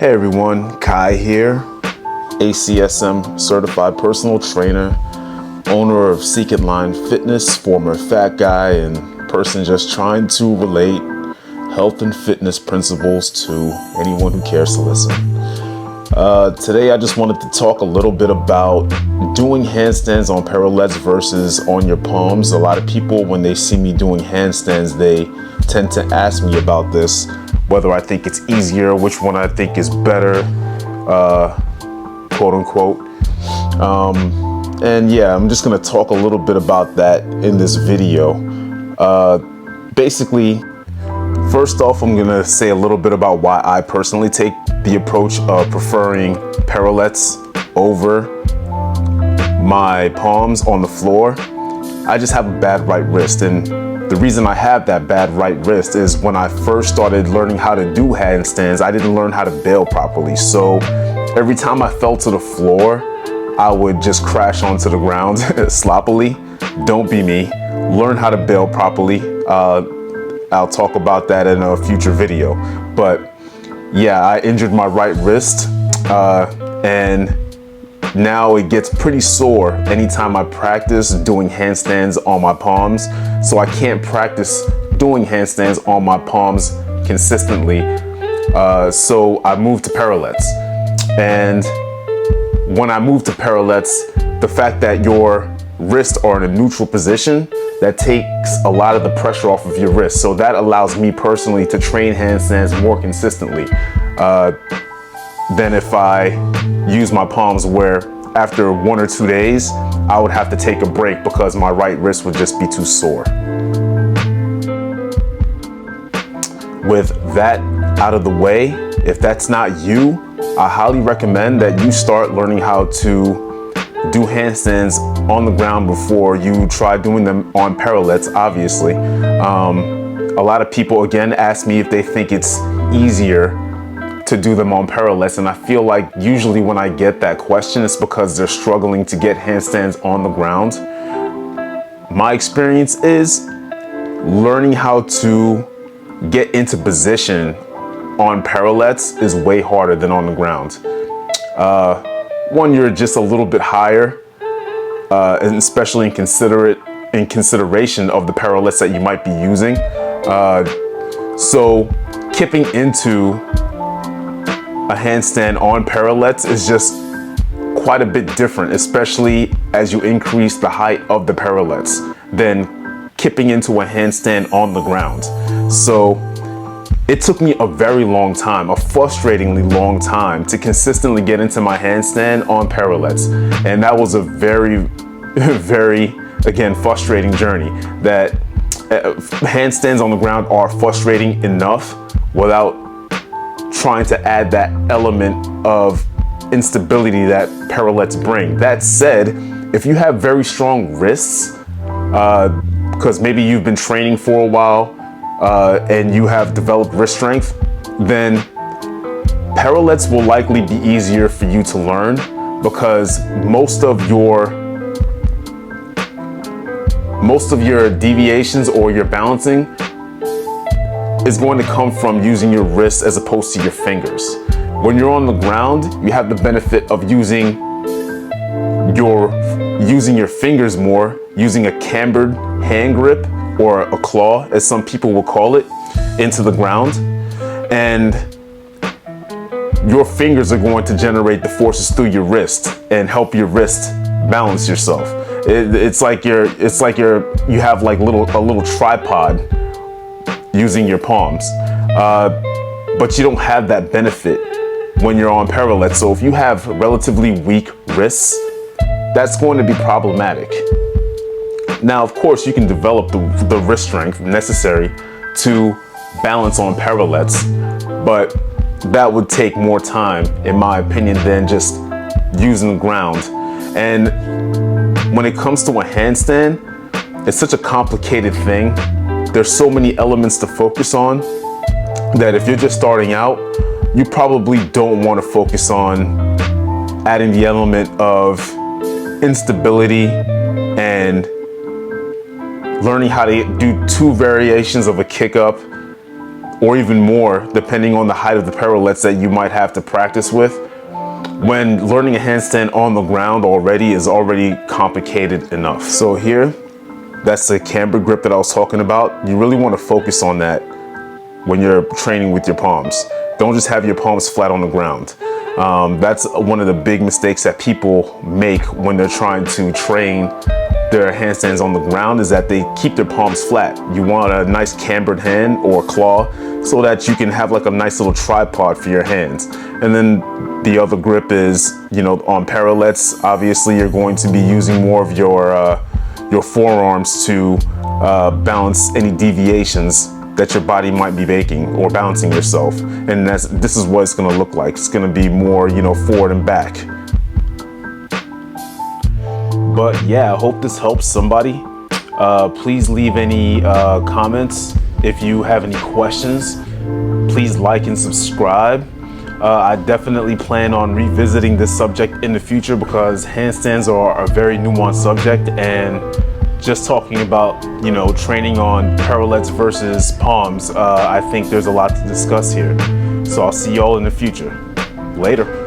Hey everyone, Kai here, ACSM certified personal trainer, owner of Seek It Line Fitness, former fat guy, and person just trying to relate health and fitness principles to anyone who cares to listen. Today I just wanted to talk a little bit about doing handstands on parallettes versus on your palms. A lot of people, when they see me doing handstands, they tend to ask me about this, whether I think it's easier, which one I think is better, quote unquote. And yeah, I'm just gonna talk a little bit about that in this video. Basically, first off, I'm gonna say a little bit about why I personally take the approach of preferring parallettes over my palms on the floor. I just have a bad right wrist, and the reason I have that bad right wrist is when I first started learning how to do handstands, I didn't learn how to bail properly. So every time I fell to the floor, I would just crash onto the ground sloppily. Don't be me. Learn how to bail properly. I'll talk about that in a future video. But yeah, I injured my right wrist, and now it gets pretty sore anytime I practice doing handstands on my palms. So I can't practice doing handstands on my palms consistently. So I moved to parallettes. And when I moved to parallettes, the fact that your wrists are in a neutral position, that takes a lot of the pressure off of your wrist. So that allows me personally to train handstands more consistently than if I use my palms, where after 1 or 2 days, I would have to take a break because my right wrist would just be too sore. With that out of the way, if that's not you, I highly recommend that you start learning how to do handstands on the ground before you try doing them on parallettes, obviously. A lot of people, again, ask me if they think it's easier to do them on parallettes, and I feel like usually when I get that question, it's because they're struggling to get handstands on the ground. My experience is learning how to get into position on parallettes is way harder than on the ground. One, you're just a little bit higher, and especially in consideration of the parallettes that you might be using. So kipping into a handstand on parallettes is just quite a bit different, especially as you increase the height of the parallettes, than kipping into a handstand on the ground. So it took me a very long time, a frustratingly long time, to consistently get into my handstand on parallettes. And that was a very, very, again, frustrating journey. That handstands on the ground are frustrating enough without trying to add that element of instability that parallettes bring. That said, if you have very strong wrists, because maybe you've been training for a while, and you have developed wrist strength, then parallettes will likely be easier for you to learn, because most of your deviations or your balancing is going to come from using your wrists as opposed to your fingers. When you're on the ground, you have the benefit of using your fingers more, using a cambered hand grip, or a claw, as some people will call it, into the ground. And your fingers are going to generate the forces through your wrist and help your wrist balance yourself. It's like you have like a little tripod using your palms, but you don't have that benefit when you're on parallettes. So if you have relatively weak wrists, that's going to be problematic. Now, of course, you can develop the wrist strength necessary to balance on parallettes, but that would take more time, in my opinion, than just using the ground. And when it comes to a handstand, it's such a complicated thing. There's so many elements to focus on that if you're just starting out, you probably don't want to focus on adding the element of instability and learning how to do 2 variations of a kick up or even more, depending on the height of the parallettes that you might have to practice with. When learning a handstand on the ground is already complicated enough. So here, that's the camber grip that I was talking about. You really want to focus on that when you're training with your palms. Don't just have your palms flat on the ground. That's one of the big mistakes that people make when they're trying to train their handstands on the ground, is that they keep their palms flat. You want a nice cambered hand or claw so that you can have like a nice little tripod for your hands. And then the other grip is, on parallettes, obviously you're going to be using more of your forearms to balance any deviations that your body might be making or balancing yourself. And this is what it's gonna look like. It's gonna be more, forward and back. But yeah, I hope this helps somebody. Please leave any comments. If you have any questions, please like and subscribe. I definitely plan on revisiting this subject in the future because handstands are a very nuanced subject, and just talking about, training on parallettes versus palms, I think there's a lot to discuss here. So I'll see y'all in the future. Later.